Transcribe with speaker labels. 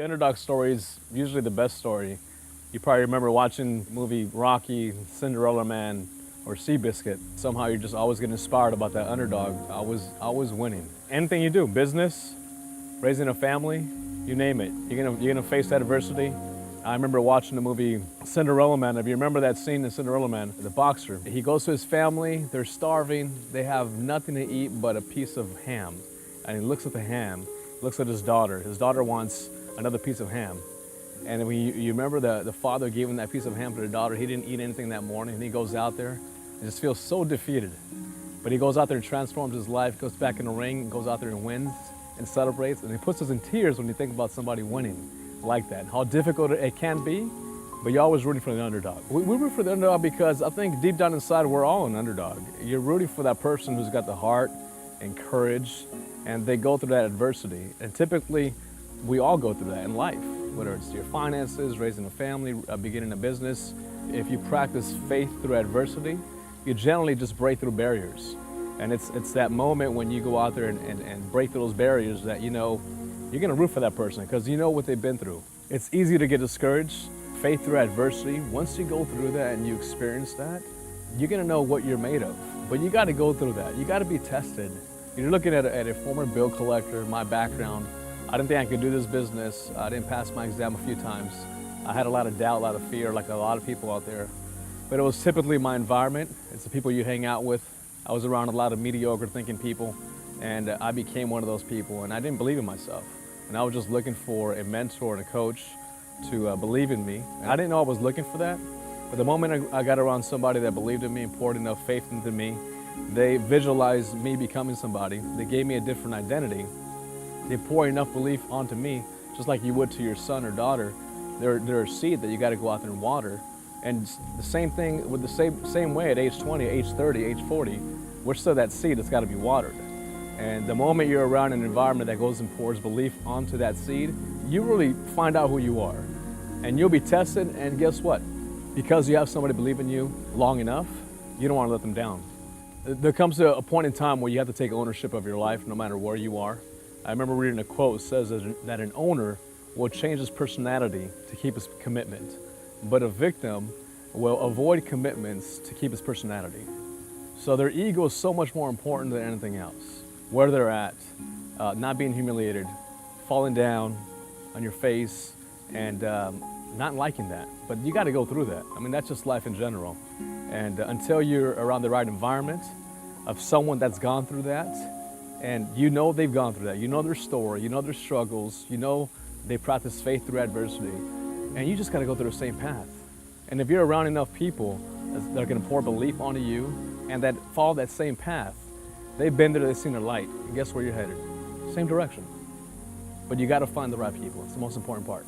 Speaker 1: The underdog story is usually the best story. You probably remember watching the movie Rocky, Cinderella Man, or Seabiscuit. Somehow you're just always getting inspired about that underdog, always winning. Anything you do, business, raising a family, you name it, you're gonna face adversity. I remember watching the movie Cinderella Man. If you remember that scene in Cinderella Man, the boxer, he goes to his family, they're starving, they have nothing to eat but a piece of ham. And he looks at the ham, looks at his daughter. His daughter wants another piece of ham. And when you remember the father gave him that piece of ham to the daughter, he didn't eat anything that morning, and he goes out there and just feels so defeated. But he goes out there and transforms his life, goes back in the ring, goes out there and wins and celebrates, and he puts us in tears when you think about somebody winning like that, how difficult it can be, but you're always rooting for the underdog. We root for the underdog because I think deep down inside we're all an underdog. You're rooting for that person who's got the heart and courage, and they go through that adversity. And typically, we all go through that in life, whether it's your finances, raising a family, beginning a business. If you practice faith through adversity, you generally just break through barriers. And it's that moment when you go out there and break through those barriers that you know you're gonna root for that person because you know what they've been through. It's easy to get discouraged. Faith through adversity, once you go through that and you experience that, you're gonna know what you're made of. But you gotta go through that. You gotta be tested. You're looking at a former bill collector, my background. I didn't think I could do this business. I didn't pass my exam a few times. I had a lot of doubt, a lot of fear, like a lot of people out there. But it was typically my environment. It's the people you hang out with. I was around a lot of mediocre thinking people, and I became one of those people, and I didn't believe in myself. And I was just looking for a mentor and a coach to believe in me. And I didn't know I was looking for that, but the moment I got around somebody that believed in me and poured enough faith into me, they visualized me becoming somebody. They gave me a different identity. They pour enough belief onto me, just like you would to your son or daughter. They're a seed that you got to go out there and water. And the same thing with the same way at age 20, age 30, age 40, we're still that seed that's got to be watered. And the moment you're around an environment that goes and pours belief onto that seed, you really find out who you are. And you'll be tested, and guess what? Because you have somebody believe in you long enough, you don't want to let them down. There comes a point in time where you have to take ownership of your life no matter where you are. I remember reading a quote that says that an owner will change his personality to keep his commitment, but a victim will avoid commitments to keep his personality. So their ego is so much more important than anything else. Where they're at, not being humiliated, falling down on your face, and not liking that. But you got to go through that. I mean, that's just life in general. And until you're around the right environment of someone that's gone through that, and you know they've gone through that, you know their story, you know their struggles, you know they practice faith through adversity, and you just got to go through the same path. And if you're around enough people that are going to pour belief onto you and that follow that same path, they've been there, they've seen the light, and guess where you're headed? Same direction. But you got to find the right people. It's the most important part.